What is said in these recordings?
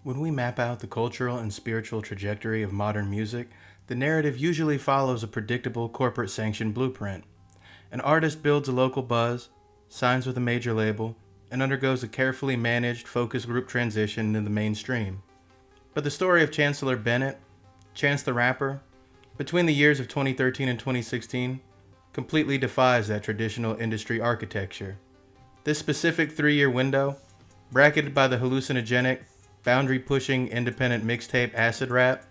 When we map out the cultural and spiritual trajectory of modern music, the narrative usually follows a predictable corporate sanctioned blueprint. An artist builds a local buzz, signs with a major label, and undergoes a carefully managed focus group transition into the mainstream. But the story of Chancellor Bennett, Chance the Rapper, between the years of 2013 and 2016, completely defies that traditional industry architecture. This specific 3-year window, bracketed by the hallucinogenic, boundary-pushing independent mixtape Acid Rap,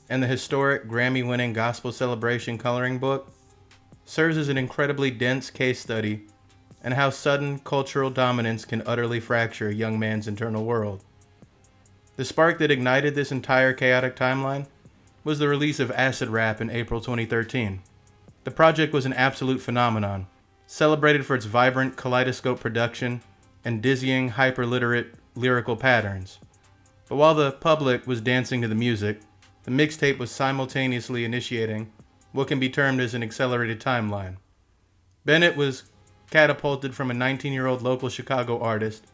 and the historic Grammy-winning Gospel Celebration coloring book, serves as an incredibly dense case study in how sudden cultural dominance can utterly fracture a young man's internal world. The spark that ignited this entire chaotic timeline was the release of Acid Rap in April 2013. The project was an absolute phenomenon, celebrated for its vibrant kaleidoscope production and dizzying, hyper-literate lyrical patterns. But while the public was dancing to the music, the mixtape was simultaneously initiating what can be termed as an accelerated timeline. Bennett was catapulted from a 19-year-old local Chicago artist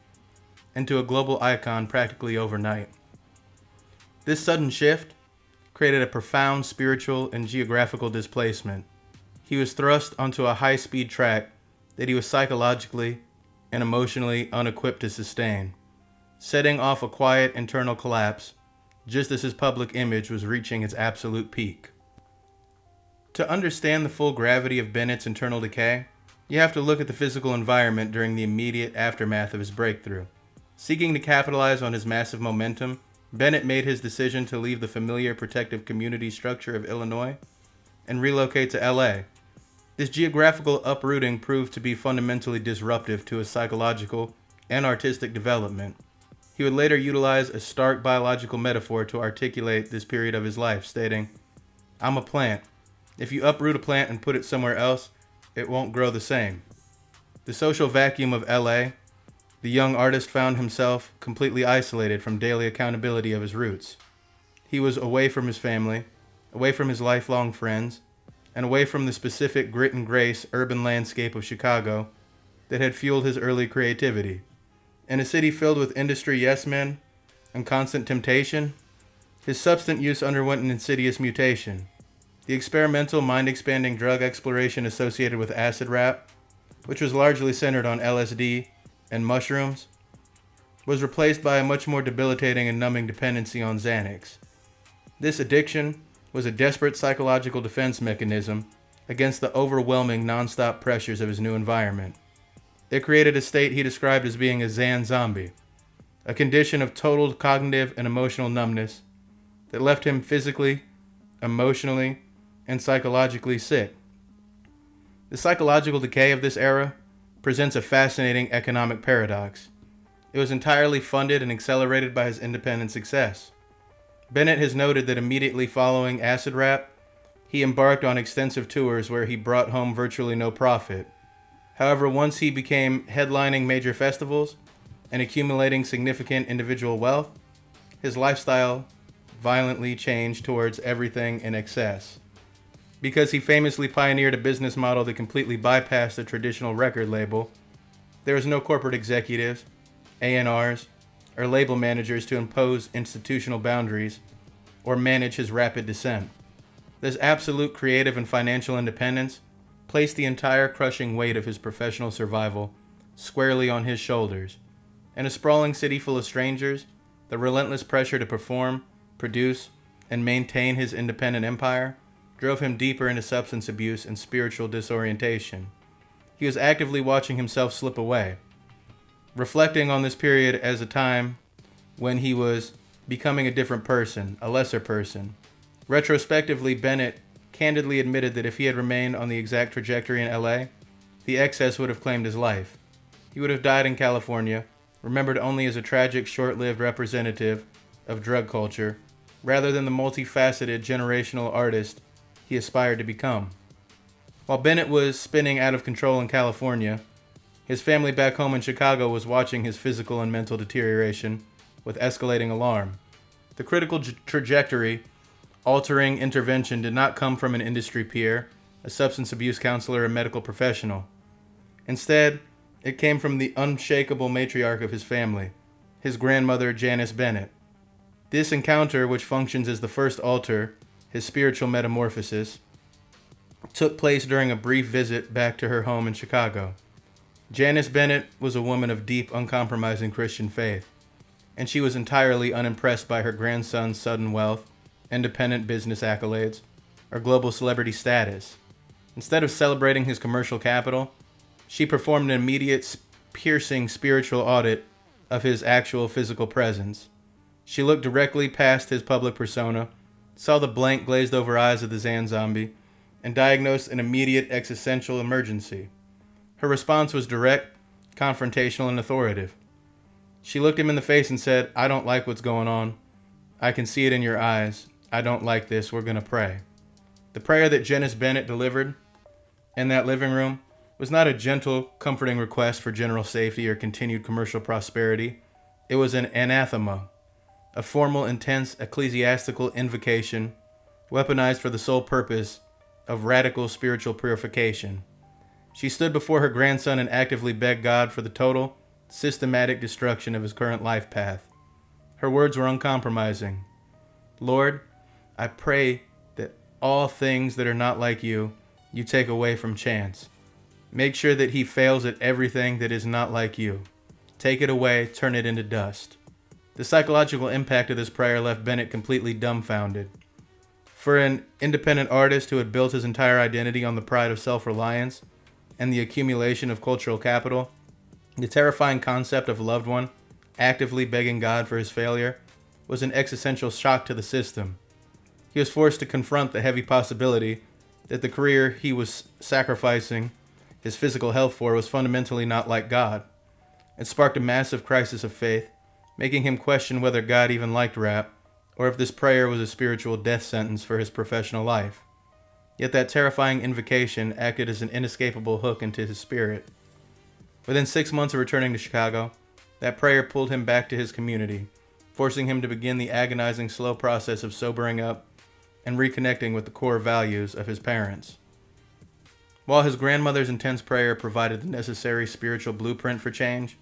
into a global icon practically overnight. This sudden shift created a profound spiritual and geographical displacement. He was thrust onto a high-speed track that he was psychologically and emotionally unequipped to sustain, setting off a quiet internal collapse just as his public image was reaching its absolute peak. To understand the full gravity of Bennett's internal decay, you have to look at the physical environment during the immediate aftermath of his breakthrough. Seeking to capitalize on his massive momentum, Bennett made his decision to leave the familiar protective community structure of Illinois and relocate to LA. This geographical uprooting proved to be fundamentally disruptive to his psychological and artistic development. He would later utilize a stark biological metaphor to articulate this period of his life, stating, "I'm a plant. If you uproot a plant and put it somewhere else, it won't grow the same." The social vacuum of LA, the young artist found himself completely isolated from daily accountability of his roots. He was away from his family, away from his lifelong friends, and away from the specific grit and grace urban landscape of Chicago that had fueled his early creativity. In a city filled with industry yes-men and constant temptation, his substance use underwent an insidious mutation. The experimental, mind-expanding drug exploration associated with acid rap, which was largely centered on LSD and mushrooms, was replaced by a much more debilitating and numbing dependency on Xanax. This addiction was a desperate psychological defense mechanism against the overwhelming non-stop pressures of his new environment. It created a state he described as being a Xan zombie, a condition of total cognitive and emotional numbness that left him physically, emotionally, and psychologically sick. The psychological decay of this era presents a fascinating economic paradox. It was entirely funded and accelerated by his independent success. Bennett has noted that immediately following Acid Rap, he embarked on extensive tours where he brought home virtually no profit. However, once he became headlining major festivals and accumulating significant individual wealth, his lifestyle violently changed towards everything in excess. Because he famously pioneered a business model that completely bypassed the traditional record label, there was no corporate executives, A&Rs, or label managers to impose institutional boundaries or manage his rapid descent. This absolute creative and financial independence placed the entire crushing weight of his professional survival squarely on his shoulders. In a sprawling city full of strangers, the relentless pressure to perform, produce, and maintain his independent empire drove him deeper into substance abuse and spiritual disorientation. He was actively watching himself slip away, reflecting on this period as a time when he was becoming a different person, a lesser person. Retrospectively, Bennett candidly admitted that if he had remained on the exact trajectory in LA, the excess would have claimed his life. He would have died in California, remembered only as a tragic, short-lived representative of drug culture, rather than the multifaceted generational artist he aspired to become. While Bennett was spinning out of control in California, his family back home in Chicago was watching his physical and mental deterioration with escalating alarm. The critical trajectory altering intervention did not come from an industry peer, a substance abuse counselor, or medical professional. Instead, it came from the unshakable matriarch of his family, his grandmother, Janice Bennett. This encounter, which functions as the first altar, his spiritual metamorphosis, took place during a brief visit back to her home in Chicago. Janice Bennett was a woman of deep, uncompromising Christian faith, and she was entirely unimpressed by her grandson's sudden wealth, independent business accolades, or global celebrity status. Instead of celebrating his commercial capital, she performed an immediate, piercing spiritual audit of his actual physical presence. She looked directly past his public persona, saw the blank, glazed-over eyes of the Zan zombie, and diagnosed an immediate existential emergency. Her response was direct, confrontational, and authoritative. She looked him in the face and said, "I don't like what's going on. I can see it in your eyes. I don't like this. We're going to pray." The prayer that Janice Bennett delivered in that living room was not a gentle, comforting request for general safety or continued commercial prosperity. It was an anathema, a formal, intense ecclesiastical invocation, weaponized for the sole purpose of radical spiritual purification. She stood before her grandson and actively begged God for the total, systematic destruction of his current life path. Her words were uncompromising. "Lord, I pray that all things that are not like you, you take away from Chance. Make sure that he fails at everything that is not like you. Take it away, turn it into dust." The psychological impact of this prayer left Bennett completely dumbfounded. For an independent artist who had built his entire identity on the pride of self-reliance and the accumulation of cultural capital, the terrifying concept of a loved one actively begging God for his failure was an existential shock to the system. He was forced to confront the heavy possibility that the career he was sacrificing his physical health for was fundamentally not like God. It sparked a massive crisis of faith, making him question whether God even liked rap, or if this prayer was a spiritual death sentence for his professional life. Yet that terrifying invocation acted as an inescapable hook into his spirit. Within 6 months of returning to Chicago, that prayer pulled him back to his community, forcing him to begin the agonizing, slow process of sobering up and reconnecting with the core values of his parents. While his grandmother's intense prayer provided the necessary spiritual blueprint for change,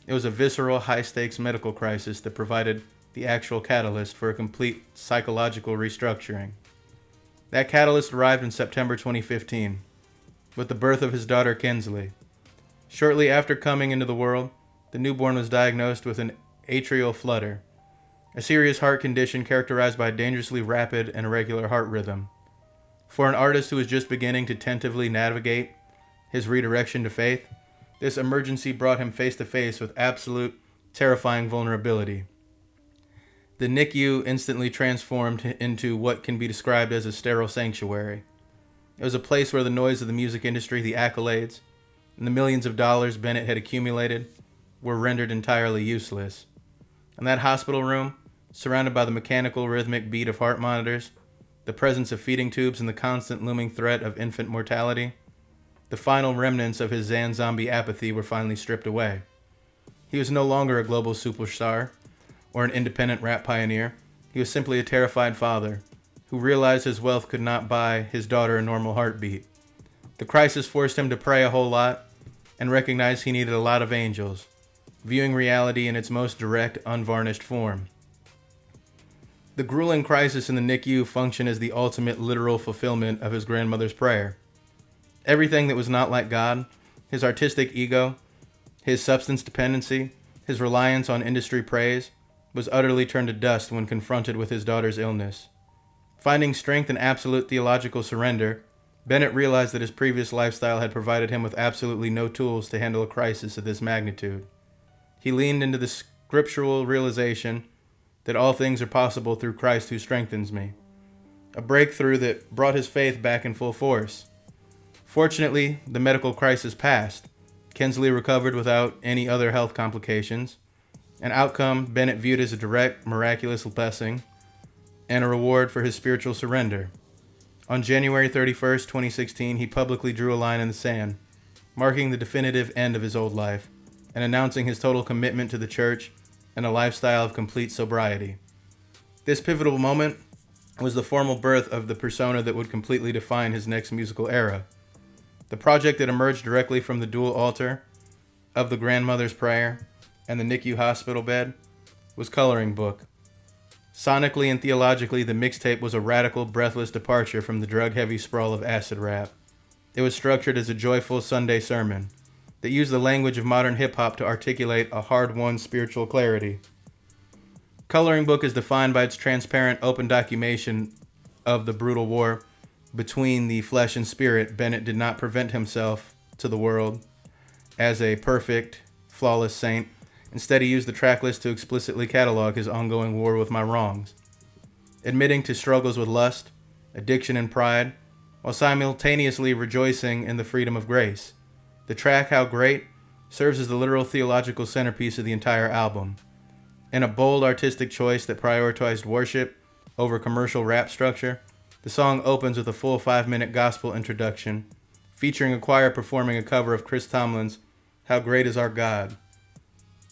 it was a visceral, high-stakes medical crisis that provided the actual catalyst for a complete psychological restructuring. That catalyst arrived in September 2015, with the birth of his daughter Kinsley. Shortly after coming into the world, the newborn was diagnosed with an atrial flutter, a serious heart condition characterized by a dangerously rapid and irregular heart rhythm. For an artist who was just beginning to tentatively navigate his redirection to faith, this emergency brought him face to face with absolute, terrifying vulnerability. The NICU instantly transformed into what can be described as a sterile sanctuary. It was a place where the noise of the music industry, the accolades, and the millions of dollars Bennett had accumulated were rendered entirely useless. In that hospital room, surrounded by the mechanical, rhythmic beat of heart monitors, the presence of feeding tubes, and the constant looming threat of infant mortality, the final remnants of his Zan zombie apathy were finally stripped away. He was no longer a global superstar or an independent rap pioneer. He was simply a terrified father who realized his wealth could not buy his daughter a normal heartbeat. The crisis forced him to pray a whole lot and recognize he needed a lot of angels, viewing reality in its most direct, unvarnished form. The grueling crisis in the NICU functioned as the ultimate literal fulfillment of his grandmother's prayer. Everything that was not like God, his artistic ego, his substance dependency, his reliance on industry praise, was utterly turned to dust when confronted with his daughter's illness. Finding strength in absolute theological surrender, Bennett realized that his previous lifestyle had provided him with absolutely no tools to handle a crisis of this magnitude. He leaned into the scriptural realization that all things are possible through Christ who strengthens me, a breakthrough that brought his faith back in full force. Fortunately, the medical crisis passed. Kinsley recovered without any other health complications, an outcome Bennett viewed as a direct, miraculous blessing and a reward for his spiritual surrender. On January 31st, 2016, he publicly drew a line in the sand, marking the definitive end of his old life and announcing his total commitment to the church and a lifestyle of complete sobriety. This pivotal moment was the formal birth of the persona that would completely define his next musical era. The project that emerged directly from the dual altar of the grandmother's prayer and the NICU hospital bed was Coloring Book. Sonically and theologically, the mixtape was a radical, breathless departure from the drug-heavy sprawl of acid rap. It was structured as a joyful Sunday sermon that used the language of modern hip-hop to articulate a hard-won spiritual clarity. Coloring Book is defined by its transparent, open documentation of the brutal war between the flesh and spirit. Bennett did not present himself to the world as a perfect, flawless saint. Instead, he used the track list to explicitly catalog his ongoing war with my wrongs, admitting to struggles with lust, addiction, and pride, while simultaneously rejoicing in the freedom of grace. The track, How Great, serves as the literal theological centerpiece of the entire album. In a bold artistic choice that prioritized worship over commercial rap structure, the song opens with a full 5-minute gospel introduction, featuring a choir performing a cover of Chris Tomlin's How Great Is Our God.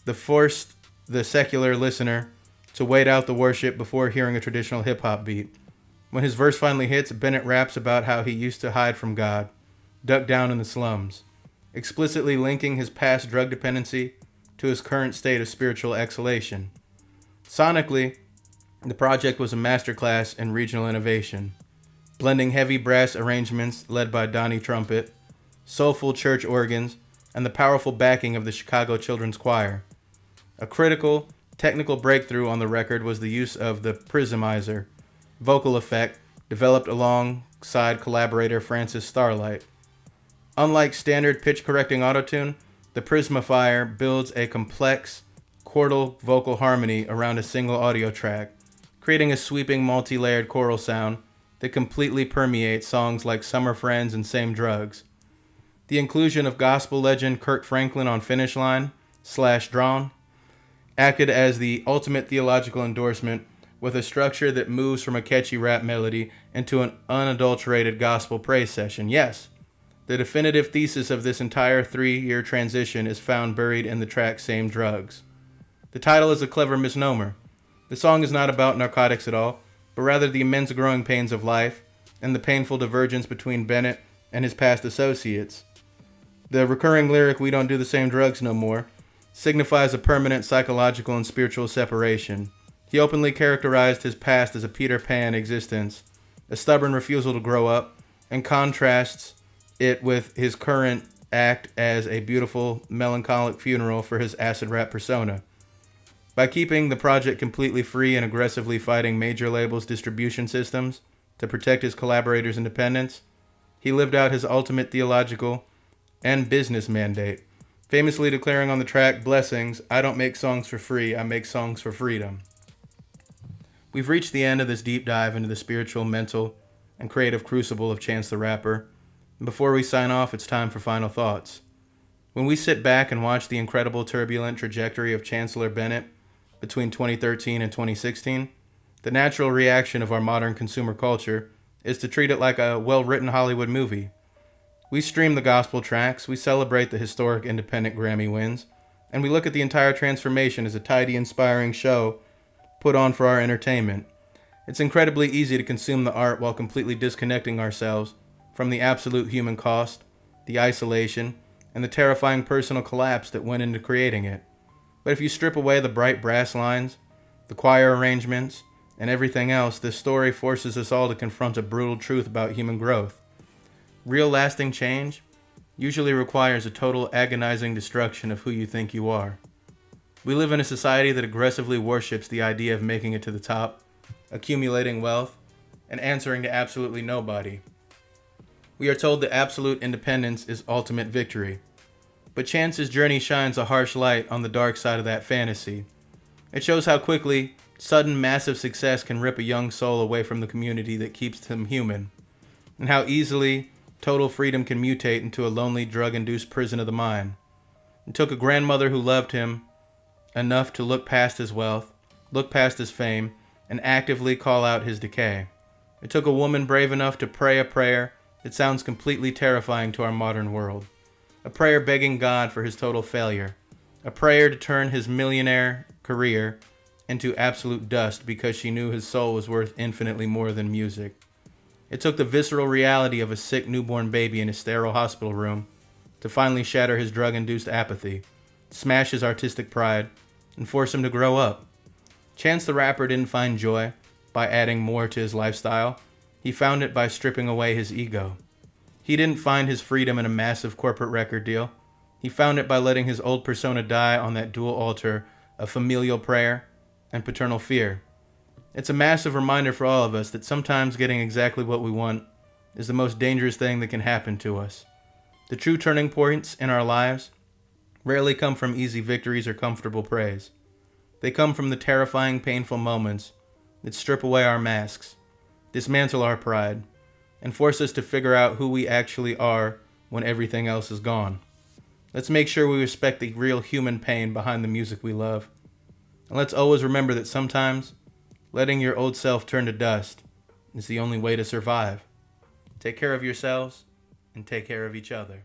That forced the secular listener to wait out the worship before hearing a traditional hip-hop beat. When his verse finally hits, Bennett raps about how he used to hide from God, duck down in the slums, explicitly linking his past drug dependency to his current state of spiritual exhalation. Sonically, the project was a masterclass in regional innovation, blending heavy brass arrangements led by Donnie Trumpet, soulful church organs, and the powerful backing of the Chicago Children's Choir. A critical, technical breakthrough on the record was the use of the Prismizer vocal effect developed alongside collaborator Francis Starlight. Unlike standard pitch-correcting autotune, the Prismifier builds a complex, chordal vocal harmony around a single audio track, creating a sweeping, multi-layered choral sound that completely permeates songs like Summer Friends and Same Drugs. The inclusion of gospel legend Kirk Franklin on Finish Line / Drawn acted as the ultimate theological endorsement, with a structure that moves from a catchy rap melody into an unadulterated gospel praise session. Yes, the definitive thesis of this entire 3-year transition is found buried in the track Same Drugs. The title is a clever misnomer. The song is not about narcotics at all, but rather the immense growing pains of life and the painful divergence between Bennett and his past associates. The recurring lyric, "We don't do the same drugs no more," signifies a permanent psychological and spiritual separation. He openly characterized his past as a Peter Pan existence, a stubborn refusal to grow up, and contrasts it with his current act as a beautiful, melancholic funeral for his acid rap persona. By keeping the project completely free and aggressively fighting major labels' distribution systems to protect his collaborators' independence, he lived out his ultimate theological and business mandate, famously declaring on the track Blessings, "I don't make songs for free, I make songs for freedom." We've reached the end of this deep dive into the spiritual, mental, and creative crucible of Chance the Rapper. And before we sign off, it's time for final thoughts. When we sit back and watch the incredible turbulent trajectory of Chancellor Bennett between 2013 and 2016, the natural reaction of our modern consumer culture is to treat it like a well-written Hollywood movie. We stream the gospel tracks, we celebrate the historic independent Grammy wins, and we look at the entire transformation as a tidy, inspiring show put on for our entertainment. It's incredibly easy to consume the art while completely disconnecting ourselves from the absolute human cost, the isolation, and the terrifying personal collapse that went into creating it. But if you strip away the bright brass lines, the choir arrangements, and everything else, this story forces us all to confront a brutal truth about human growth. Real lasting change usually requires a total agonizing destruction of who you think you are. We live in a society that aggressively worships the idea of making it to the top, accumulating wealth, and answering to absolutely nobody. We are told that absolute independence is ultimate victory. But Chance's journey shines a harsh light on the dark side of that fantasy. It shows how quickly sudden massive success can rip a young soul away from the community that keeps them human, and how easily total freedom can mutate into a lonely, drug-induced prison of the mind. It took a grandmother who loved him enough to look past his wealth, look past his fame, and actively call out his decay. It took a woman brave enough to pray a prayer that sounds completely terrifying to our modern world. A prayer begging God for his total failure. A prayer to turn his millionaire career into absolute dust because she knew his soul was worth infinitely more than music. It took the visceral reality of a sick newborn baby in a sterile hospital room to finally shatter his drug-induced apathy, smash his artistic pride, and force him to grow up. Chance the Rapper didn't find joy by adding more to his lifestyle. He found it by stripping away his ego. He didn't find his freedom in a massive corporate record deal. He found it by letting his old persona die on that dual altar of familial prayer and paternal fear. It's a massive reminder for all of us that sometimes getting exactly what we want is the most dangerous thing that can happen to us. The true turning points in our lives rarely come from easy victories or comfortable praise. They come from the terrifying, painful moments that strip away our masks, dismantle our pride, and force us to figure out who we actually are when everything else is gone. Let's make sure we respect the real human pain behind the music we love. And let's always remember that sometimes letting your old self turn to dust is the only way to survive. Take care of yourselves and take care of each other.